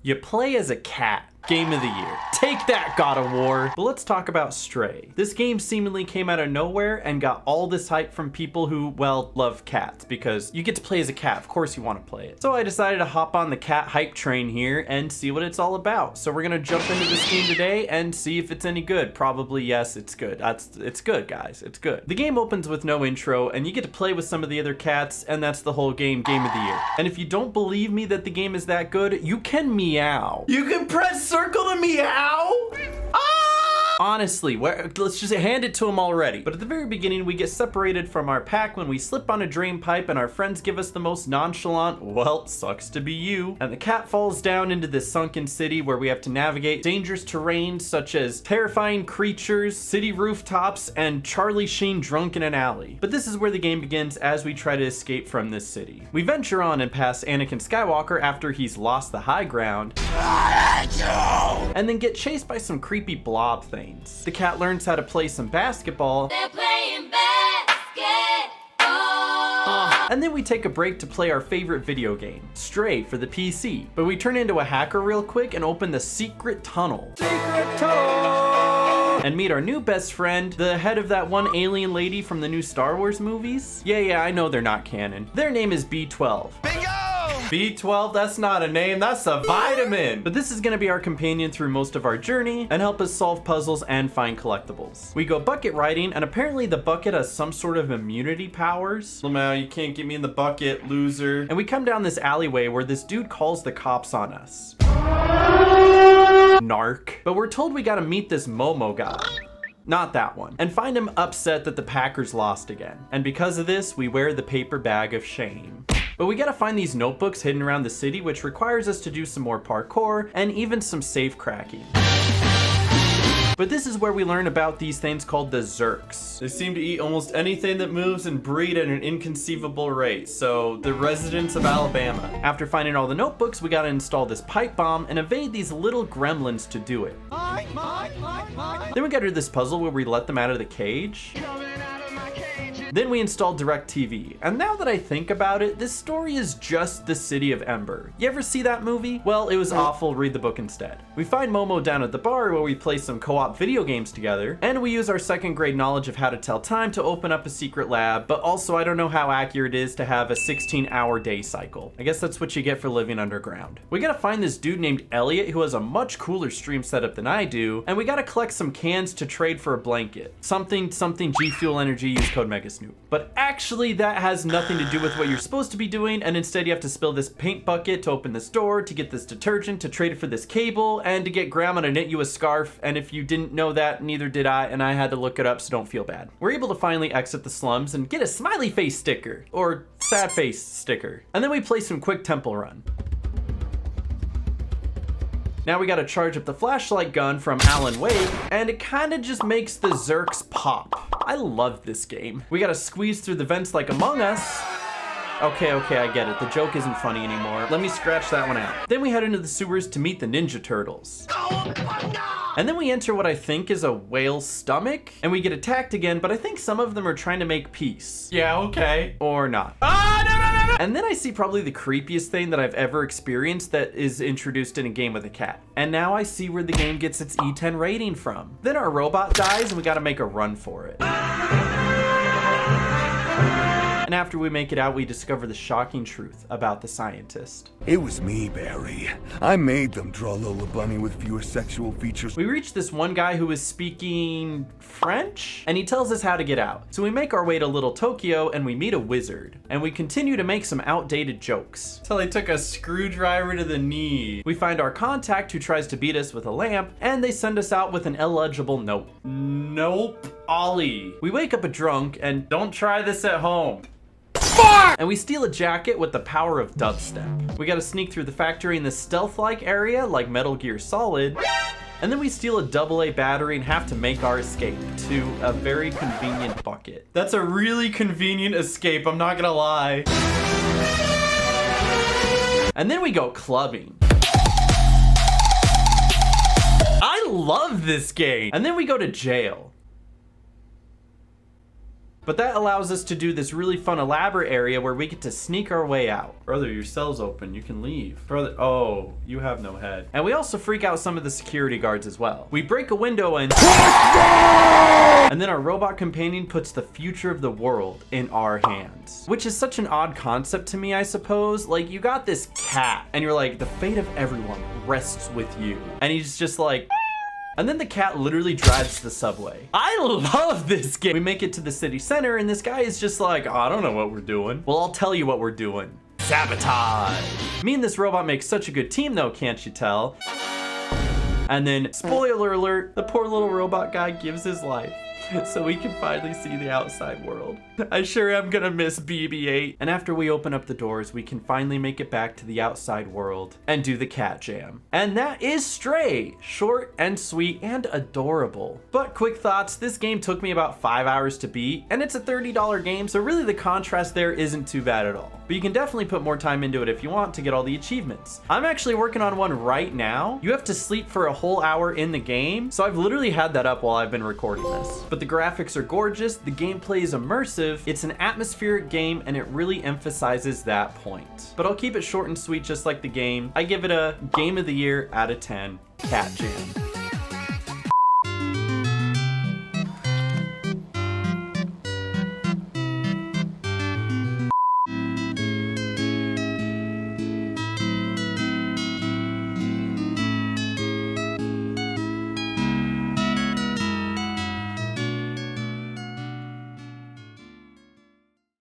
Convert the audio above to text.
You play as a cat. Game of the year. Take that, God of War. But let's talk about Stray. This game seemingly came out of nowhere and got all this hype from people who, well, love cats, because you get to play as a cat. Of course you want to play it. So I decided to hop on the cat hype train here and see what it's all about. So we're gonna jump into this game today and see if it's any good. Probably yes, it's good. It's good, guys. It's good. The game opens with no intro, and you get to play with some of the other cats, and that's the whole game of the year. And if you don't believe me that the game is that good, you can meow. You can press circle to meow. Honestly, let's just hand it to him already. But at the very beginning, we get separated from our pack when we slip on a drain pipe and our friends give us the most nonchalant, well, sucks to be you. And the cat falls down into this sunken city where we have to navigate dangerous terrain such as terrifying creatures, city rooftops, and Charlie Sheen drunk in an alley. But this is where the game begins as we try to escape from this city. We venture on and pass Anakin Skywalker after he's lost the high ground, and then get chased by some creepy blob things. The cat learns how to play some basketball. They're playing basketball. And then we take a break to play our favorite video game, Stray, for the PC. But we turn into a hacker real quick and open the secret tunnel. And meet our new best friend, the head of that one alien lady from the new Star Wars movies. Yeah, I know they're not canon. Their name is B12. Bingo! B12, that's not a name, that's a vitamin. But this is gonna be our companion through most of our journey and help us solve puzzles and find collectibles. We go bucket riding, and apparently the bucket has some sort of immunity powers. Lamau, you can't get me in the bucket, loser. And we come down this alleyway where this dude calls the cops on us. Narc. But we're told we gotta meet this Momo guy. Not that one. And find him upset that the Packers lost again. And because of this, we wear the paper bag of shame. But we gotta find these notebooks hidden around the city, which requires us to do some more parkour and even some safe cracking. But this is where we learn about these things called the Zurks. They seem to eat almost anything that moves and breed at an inconceivable rate. So, the residents of Alabama. After finding all the notebooks, we gotta install this pipe bomb and evade these little gremlins to do it. Then we gotta do this puzzle where we let them out of the cage. Then we installed DirecTV, and now that I think about it, this story is just the City of Ember. You ever see that movie? Well, it was awful, read the book instead. We find Momo down at the bar where we play some co-op video games together, and we use our second grade knowledge of how to tell time to open up a secret lab, but also I don't know how accurate it is to have a 16-hour day cycle. I guess that's what you get for living underground. We gotta find this dude named Elliot who has a much cooler stream setup than I do, and we gotta collect some cans to trade for a blanket. Something G Fuel Energy, use code MEGASNOOP. But actually that has nothing to do with what you're supposed to be doing, and instead you have to spill this paint bucket to open this door, to get this detergent, to trade it for this cable, and to get grandma to knit you a scarf. And if you didn't know that, neither did I, and I had to look it up, so don't feel bad. We're able to finally exit the slums and get a smiley face sticker, or sad face sticker. And then we play some quick temple run. Now we gotta charge up the flashlight gun from Alan Wake, and it kinda just makes the Zurks pop. I love this game. We gotta squeeze through the vents like Among Us. Okay, I get it. The joke isn't funny anymore. Let me scratch that one out. Then we head into the sewers to meet the Ninja Turtles. And then we enter what I think is a whale's stomach, and we get attacked again, but I think some of them are trying to make peace. Yeah, okay. Or not. No. And then I see probably the creepiest thing that I've ever experienced that is introduced in a game with a cat. And now I see where the game gets its E10 rating from. Then our robot dies and we gotta make a run for it. And after we make it out, we discover the shocking truth about the scientist. It was me, Barry. I made them draw Lola Bunny with fewer sexual features. We reach this one guy who is speaking French, and he tells us how to get out. So we make our way to Little Tokyo, and we meet a wizard. And we continue to make some outdated jokes. Till he took a screwdriver to the knee. We find our contact who tries to beat us with a lamp, and they send us out with an illegible note. Nope, Ollie. We wake up a drunk, and don't try this at home. And we steal a jacket with the power of dubstep. We gotta sneak through the factory in this stealth-like area like Metal Gear Solid. And then we steal a AA battery and have to make our escape to a very convenient bucket. That's a really convenient escape, I'm not gonna lie. And then we go clubbing. I love this game. And then we go to jail. But that allows us to do this really fun elaborate area where we get to sneak our way out. Brother, your cell's open. You can leave. Brother, oh, you have no head. And we also freak out some of the security guards as well. We break a window and then our robot companion puts the future of the world in our hands, which is such an odd concept to me, I suppose. Like, you got this cat and you're like, the fate of everyone rests with you. And he's just like, and then the cat literally drives the subway. I love this game. We make it to the city center and this guy is just like, oh, I don't know what we're doing. Well, I'll tell you what we're doing. Sabotage. Me and this robot make such a good team though, can't you tell? And then, spoiler alert, the poor little robot guy gives his life so we can finally see the outside world. I sure am gonna miss BB-8. And after we open up the doors, we can finally make it back to the outside world and do the cat jam. And that is Stray. Short and sweet and adorable. But quick thoughts, this game took me about 5 hours to beat, and it's a $30 game, so really the contrast there isn't too bad at all. But you can definitely put more time into it if you want to get all the achievements. I'm actually working on one right now. You have to sleep for a whole hour in the game, so I've literally had that up while I've been recording this. But the graphics are gorgeous, the gameplay is immersive, it's an atmospheric game, and it really emphasizes that point. But I'll keep it short and sweet just like the game. I give it a Game of the Year out of 10, Cat Jam.